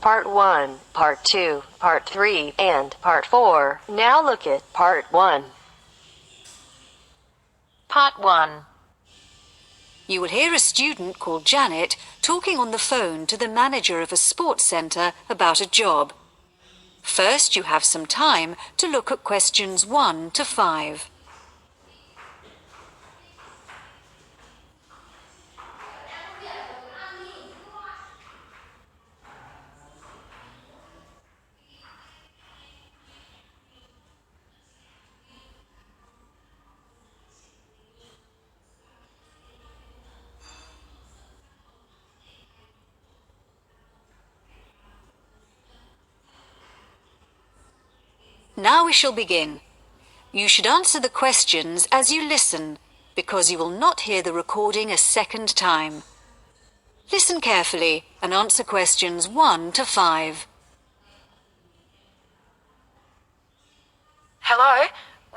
Part 1, Part 2, Part 3, and Part 4. Now look at Part 1. Part 1. You will hear a student called Janet talking on the phone to the manager of a sports centre about a job. First, you have some time to look at questions 1 to 5. Now we shall begin. You should answer the questions as you listen, because you will not hear the recording a second time. Listen carefully and answer questions 1 to 5. Hello,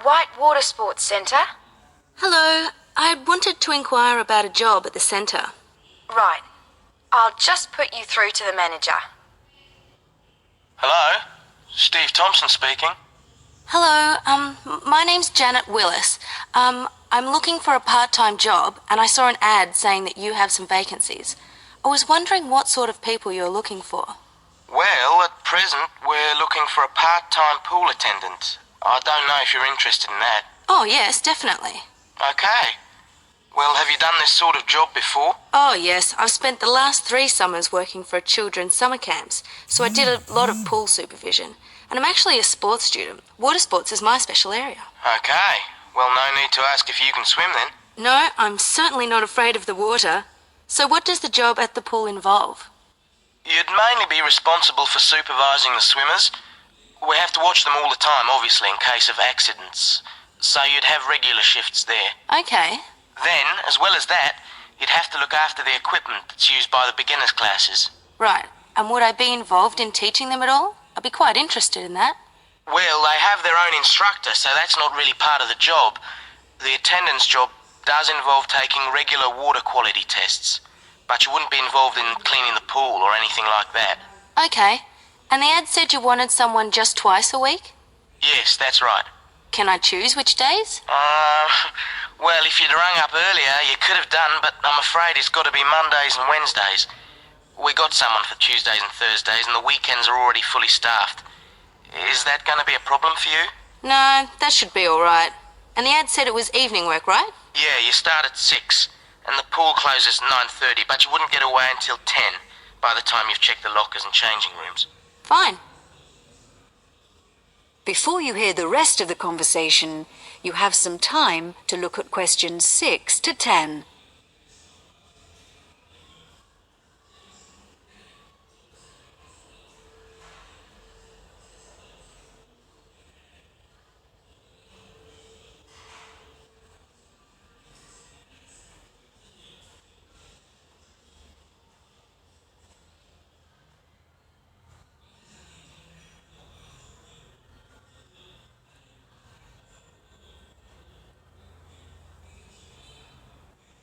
White Water Sports Centre? Hello, I wanted to inquire about a job at the centre. Right, I'll just put you through to the manager. Hello, Steve Thompson speaking. Hello, my name's Janet Willis. I'm looking for a part-time job and I saw an ad saying that you have some vacancies. I was wondering what sort of people you're looking for. Well, at present, we're looking for a part-time pool attendant. I don't know if you're interested in that. Oh yes, definitely. Okay. Well, have you done this sort of job before? Oh yes, I've spent the last 3 summers working for children's summer camps, so I did a lot of pool supervision. And I'm actually a sports student. Water sports is my special area. Okay. Well, no need to ask if you can swim then. No, I'm certainly not afraid of the water. So what does the job at the pool involve? You'd mainly be responsible for supervising the swimmers. We have to watch them all the time, obviously, in case of accidents. So you'd have regular shifts there. Okay. Then, as well as that, you'd have to look after the equipment that's used by the beginners classes. Right. And would I be involved in teaching them at all? I'd be quite interested in that. Well, they have their own instructor, so that's not really part of the job. The attendance job does involve taking regular water quality tests, but you wouldn't be involved in cleaning the pool or anything like that. Okay. And the ad said you wanted someone just twice a week? Yes, that's right. Can I choose which days? Well, if you'd rung up earlier, you could have done, but I'm afraid it's got to be Mondays and Wednesdays. We got someone for Tuesdays and Thursdays, and the weekends are already fully staffed. Is that going to be a problem for you? No, that should be all right. And the ad said it was evening work, right? Yeah, you start at 6, and the pool closes at 9:30, but you wouldn't get away until 10 by the time you've checked the lockers and changing rooms. Fine. Before you hear the rest of the conversation, you have some time to look at questions 6 to 10.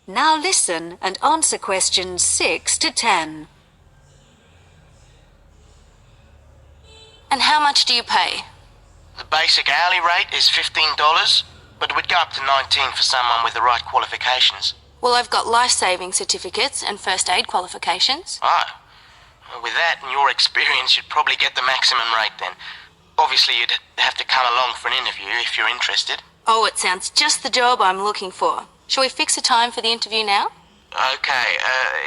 Now listen and answer questions 6 to 10. And how much do you pay? The basic hourly rate is $15, but we'd go up to 19 for someone with the right qualifications. Well, I've got life-saving certificates and first aid qualifications. Oh. Well, with that and your experience, you'd probably get the maximum rate then. Obviously, you'd have to come along for an interview if you're interested. Oh, it sounds just the job I'm looking for. Shall we fix a time for the interview now? Okay,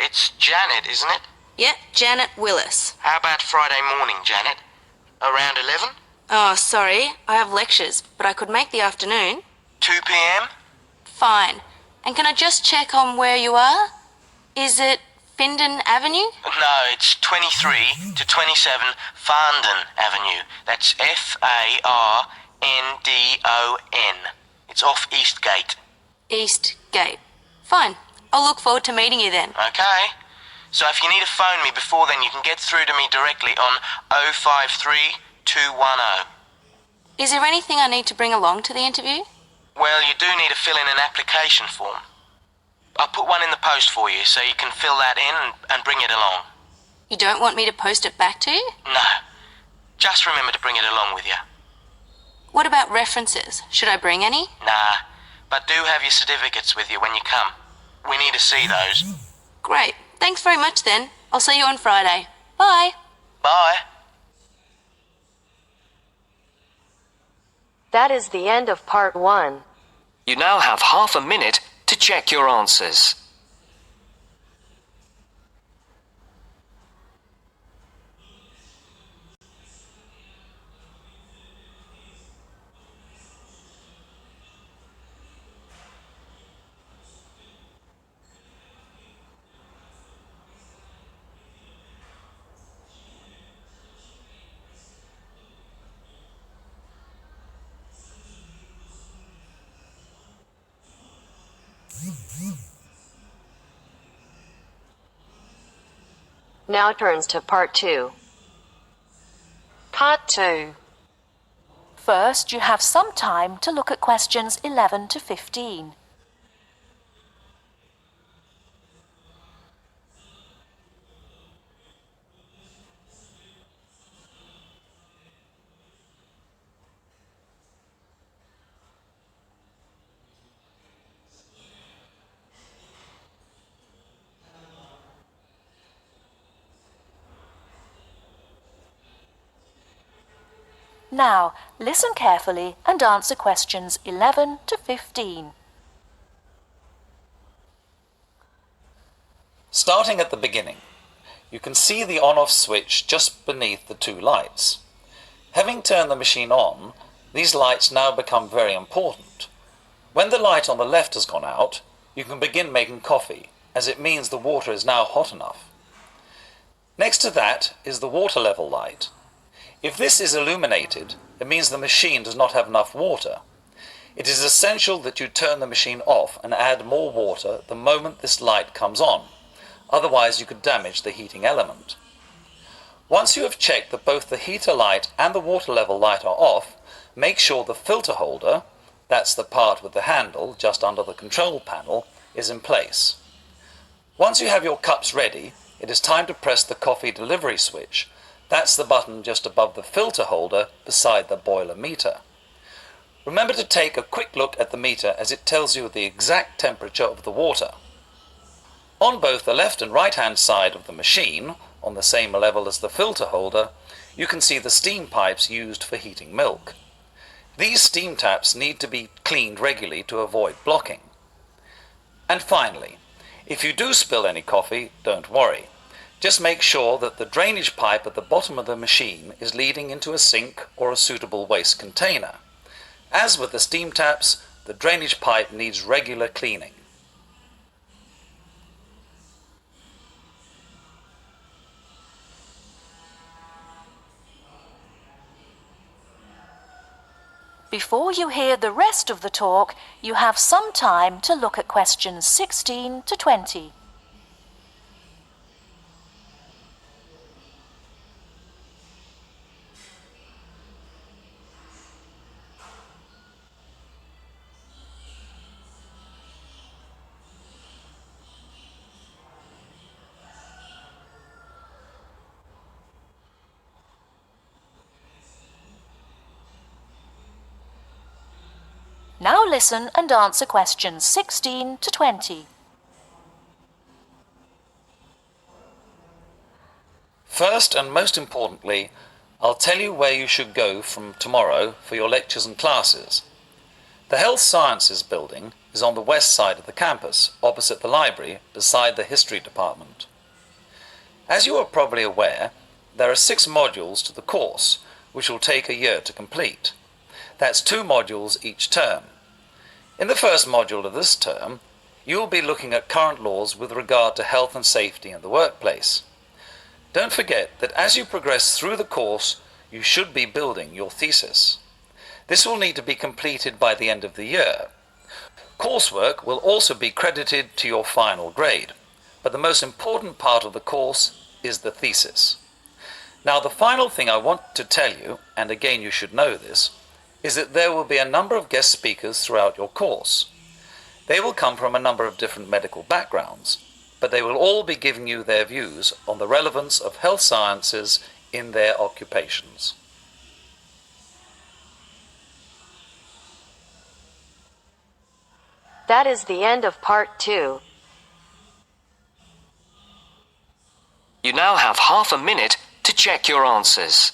it's Janet, isn't it? Yep, Janet Willis. How about Friday morning, Janet? Around 11? Oh, sorry, I have lectures, but I could make the afternoon. 2 p.m.? Fine. And can I just check on where you are? Is it Findon Avenue? No, it's 23 to 27 Farndon Avenue. That's Farndon. It's off Eastgate. East Gate. Fine. I'll look forward to meeting you then. Okay. So if you need to phone me before then, you can get through to me directly on 053 210. Is there anything I need to bring along to the interview? Well, you do need to fill in an application form. I'll put one in the post for you so you can fill that in and bring it along. You don't want me to post it back to you? No. Just remember to bring it along with you. What about references? Should I bring any? Nah, but do have your certificates with you when you come. We need to see those. Great. Thanks very much then. I'll see you on Friday. Bye. Bye. That is the end of part 1. You now have half a minute to check your answers. Now turns to part 2. Part 2. First, you have some time to look at questions 11 to 15. Now, listen carefully and answer questions 11 to 15. Starting at the beginning, you can see the on-off switch just beneath the two lights. Having turned the machine on, these lights now become very important. When the light on the left has gone out, you can begin making coffee, as it means the water is now hot enough. Next to that is the water level light. If this is illuminated, it means the machine does not have enough water. It is essential that you turn the machine off and add more water the moment this light comes on. Otherwise, you could damage the heating element. Once you have checked that both the heater light and the water level light are off, make sure the filter holder, that's the part with the handle just under the control panel, is in place. Once you have your cups ready, it is time to press the coffee delivery switch. That's the button just above the filter holder beside the boiler meter. Remember to take a quick look at the meter as it tells you the exact temperature of the water. On both the left and right hand side of the machine, on the same level as the filter holder, you can see the steam pipes used for heating milk. These steam taps need to be cleaned regularly to avoid blocking. And finally, if you do spill any coffee, don't worry. Just make sure that the drainage pipe at the bottom of the machine is leading into a sink or a suitable waste container. As with the steam taps, the drainage pipe needs regular cleaning. Before you hear the rest of the talk, you have some time to look at questions 16 to 20. Now listen and answer questions 16 to 20. First and most importantly, I'll tell you where you should go from tomorrow for your lectures and classes. The Health Sciences building is on the west side of the campus, opposite the library, beside the History Department. As you are probably aware, there are 6 modules to the course, which will take a year to complete. That's 2 modules each term. In the first module of this term, you will be looking at current laws with regard to health and safety in the workplace. Don't forget that as you progress through the course, you should be building your thesis. This will need to be completed by the end of the year. Coursework will also be credited to your final grade, but the most important part of the course is the thesis. Now, the final thing I want to tell you, and again you should know this, is that there will be a number of guest speakers throughout your course. They will come from a number of different medical backgrounds. but they will all be giving you their views on the relevance of health sciences in their occupations. That is the end of part 2. You now have half a minute to check your answers.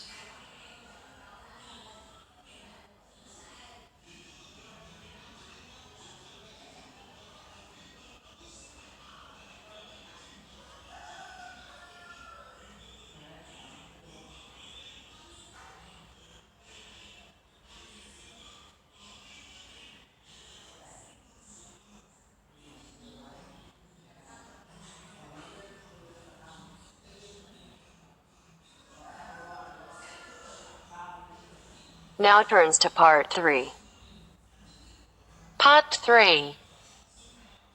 Now turns to part 3. Part 3.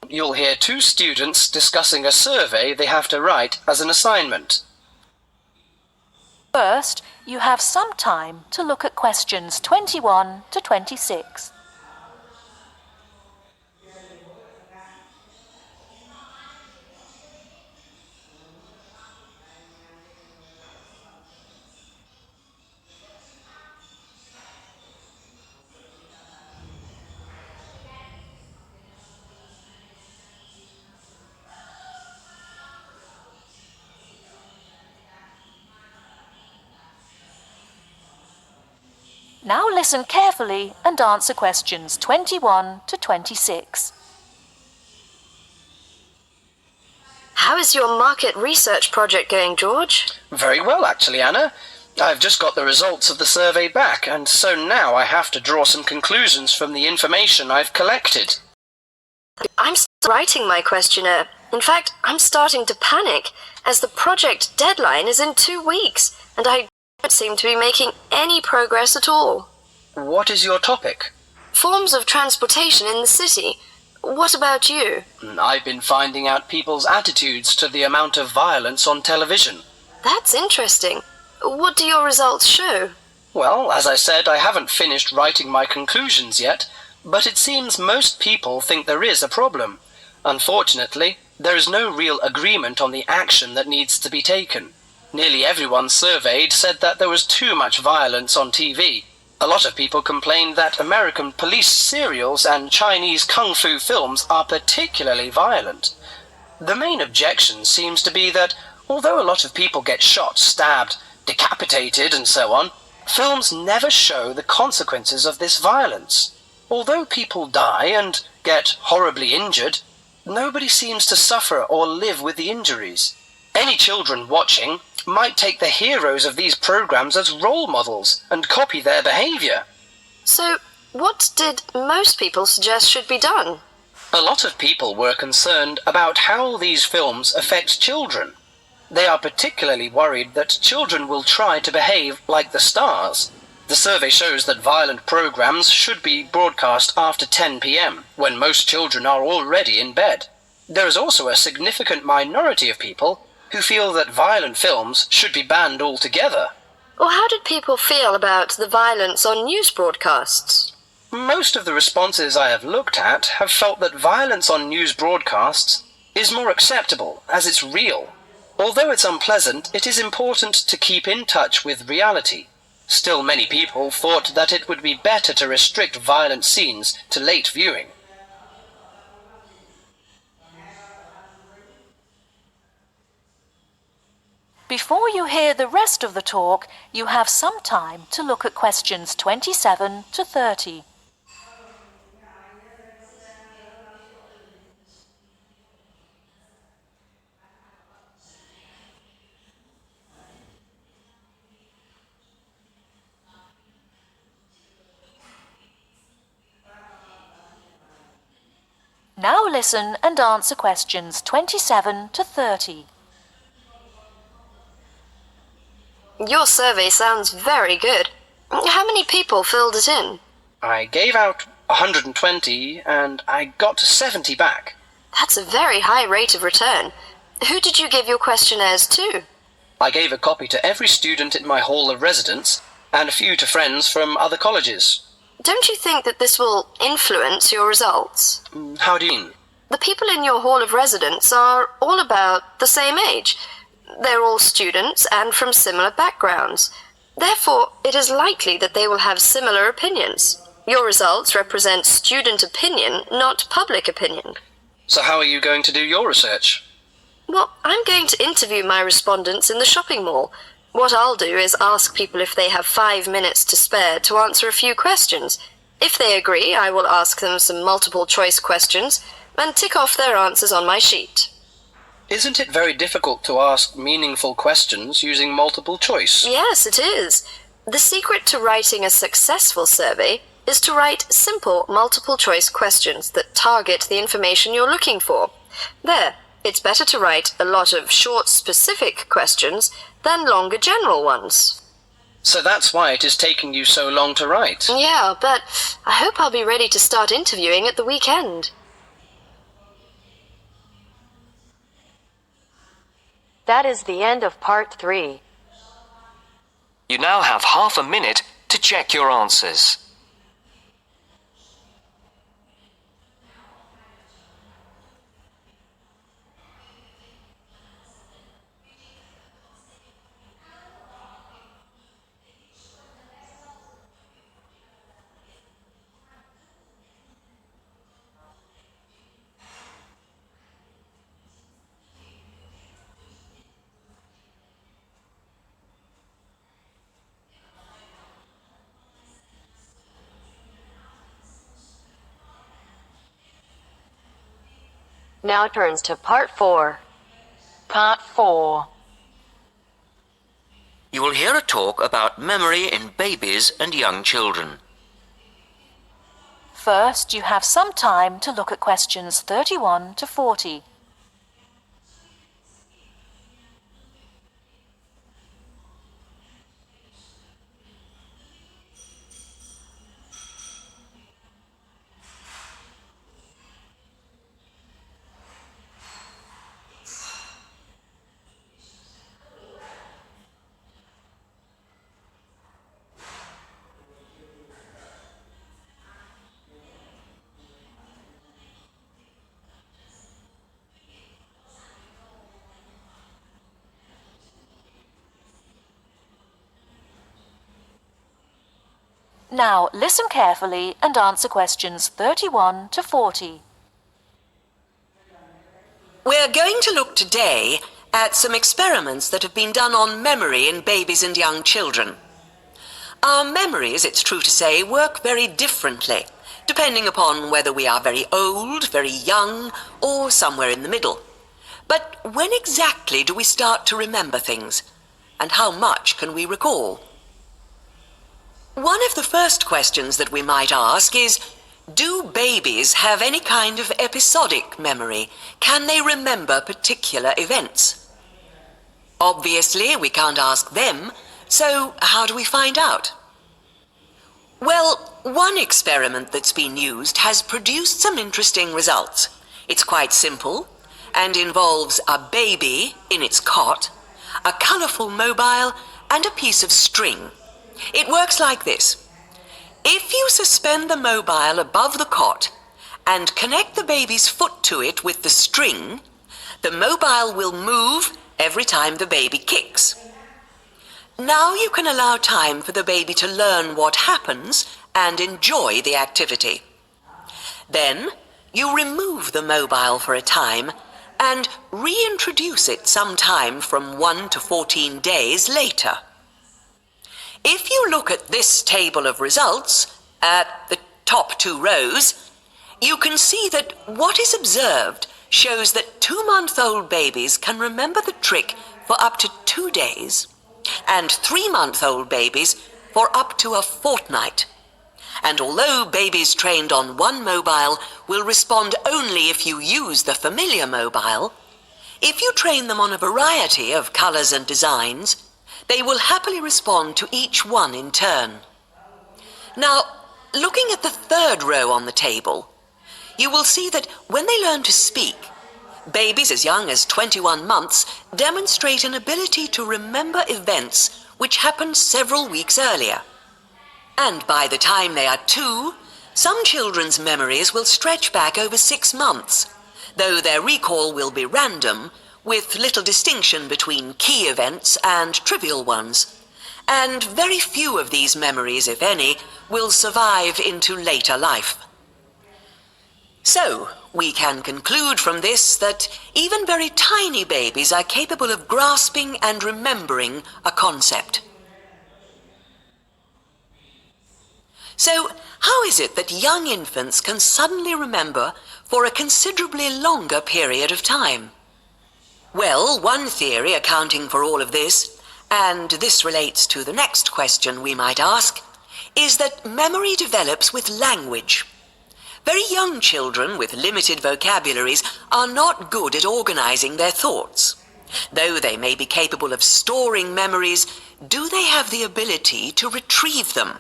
You'll hear two students discussing a survey they have to write as an assignment. First, you have some time to look at questions 21 to 26. Now listen carefully and answer questions 21 to 26. How is your market research project going, George? Very well, actually, Anna. I've just got the results of the survey back, and so now I have to draw some conclusions from the information I've collected. I'm still writing my questionnaire. In fact, I'm starting to panic, as the project deadline is in 2 weeks, and I don't seem to be making any progress at all. What is your topic? Forms of transportation in the city. What about you? I've been finding out people's attitudes to the amount of violence on television. That's interesting. What do your results show? Well, as I said, I haven't finished writing my conclusions yet, but it seems most people think there is a problem. Unfortunately, there is no real agreement on the action that needs to be taken. Nearly everyone surveyed said that there was too much violence on TV. A lot of people complained that American police serials and Chinese kung fu films are particularly violent. The main objection seems to be that, although a lot of people get shot, stabbed, decapitated and so on, films never show the consequences of this violence. Although people die and get horribly injured, nobody seems to suffer or live with the injuries. Any children watching might take the heroes of these programs as role models and copy their behavior. So, what did most people suggest should be done? A lot of people were concerned about how these films affect children. They are particularly worried that children will try to behave like the stars. The survey shows that violent programs should be broadcast after 10 p.m., when most children are already in bed. There is also a significant minority of people who feel that violent films should be banned altogether. Or how did people feel about the violence on news broadcasts? Most of the responses I have looked at have felt that violence on news broadcasts is more acceptable, as it's real. Although it's unpleasant, it is important to keep in touch with reality. Still, many people thought that it would be better to restrict violent scenes to late viewing. Before you hear the rest of the talk, you have some time to look at questions 27 to 30. Now listen and answer questions 27 to 30. Your survey sounds very good. How many people filled it in? I gave out 120 and I got 70 back. That's a very high rate of return. Who did you give your questionnaires to? I gave a copy to every student in my hall of residence and a few to friends from other colleges. Don't you think that this will influence your results? How do you mean? The people in your hall of residence are all about the same age. They're all students and from similar backgrounds. Therefore, it is likely that they will have similar opinions. Your results represent student opinion, not public opinion. So how are you going to do your research? Well, I'm going to interview my respondents in the shopping mall. What I'll do is ask people if they have 5 minutes to spare to answer a few questions. If they agree, I will ask them some multiple choice questions and tick off their answers on my sheet. Isn't it very difficult to ask meaningful questions using multiple choice? Yes, it is. The secret to writing a successful survey is to write simple multiple choice questions that target the information you're looking for. There, it's better to write a lot of short specific questions than longer general ones. So that's why it is taking you so long to write. Yeah, but I hope I'll be ready to start interviewing at the weekend. That is the end of part 3. You now have half a minute to check your answers. Now turns to part 4. Part 4. You will hear a talk about memory in babies and young children. First, you have some time to look at questions 31 to 40. Now, listen carefully and answer questions 31 to 40. We're going to look today at some experiments that have been done on memory in babies and young children. Our memories, it's true to say, work very differently, depending upon whether we are very old, very young, or somewhere in the middle. But when exactly do we start to remember things? And how much can we recall? One of the first questions that we might ask is, do babies have any kind of episodic memory? Can they remember particular events? Obviously, we can't ask them, so how do we find out? Well, one experiment that's been used has produced some interesting results. It's quite simple and involves a baby in its cot, a colourful mobile, and a piece of string. It works like this. If you suspend the mobile above the cot and connect the baby's foot to it with the string, the mobile will move every time the baby kicks. Now you can allow time for the baby to learn what happens and enjoy the activity. Then you remove the mobile for a time and reintroduce it sometime from 1 to 14 days later. If you look at this table of results, at the top 2 rows, you can see that what is observed shows that 2-month-old babies can remember the trick for up to 2 days, and 3-month-old babies for up to a fortnight. And although babies trained on one mobile will respond only if you use the familiar mobile, if you train them on a variety of colours and designs, they will happily respond to each one in turn. Now, looking at the 3rd row on the table, you will see that when they learn to speak, babies as young as 21 months demonstrate an ability to remember events which happened several weeks earlier. And by the time they are 2, some children's memories will stretch back over 6 months, though their recall will be random, with little distinction between key events and trivial ones, and very few of these memories, if any, will survive into later life. So, we can conclude from this that even very tiny babies are capable of grasping and remembering a concept. So, how is it that young infants can suddenly remember for a considerably longer period of time? Well, one theory accounting for all of this, and this relates to the next question we might ask, is that memory develops with language. Very young children with limited vocabularies are not good at organizing their thoughts. Though they may be capable of storing memories, do they have the ability to retrieve them?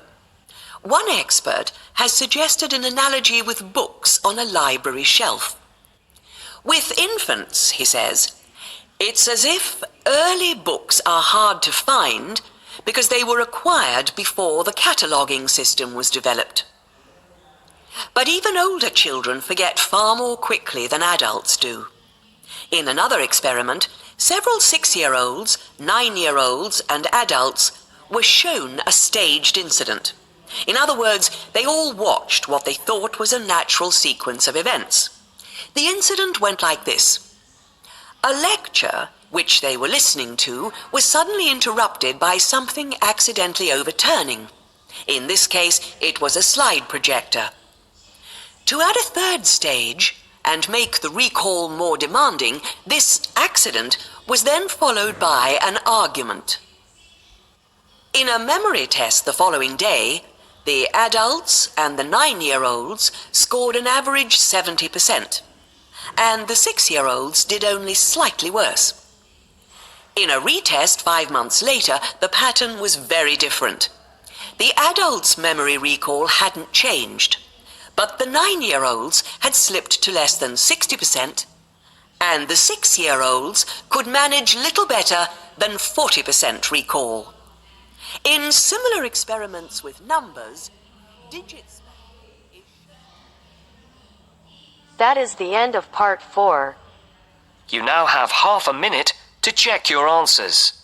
One expert has suggested an analogy with books on a library shelf. With infants, he says, it's as if early books are hard to find because they were acquired before the cataloguing system was developed. But even older children forget far more quickly than adults do. In another experiment, several 6-year-olds, 9-year-olds, and adults were shown a staged incident. In other words, they all watched what they thought was a natural sequence of events. The incident went like this. A lecture, which they were listening to, was suddenly interrupted by something accidentally overturning. In this case, it was a slide projector. To add a third stage, and make the recall more demanding, this accident was then followed by an argument. In a memory test the following day, the adults and the 9-year-olds scored an average 70%, and the 6-year-olds did only slightly worse. In a retest 5 months later, the pattern was very different. The adults' memory recall hadn't changed, but the 9-year-olds had slipped to less than 60%, and the 6-year-olds could manage little better than 40% recall. In similar experiments with numbers, digits... That is the end of part 4. You now have half a minute to check your answers.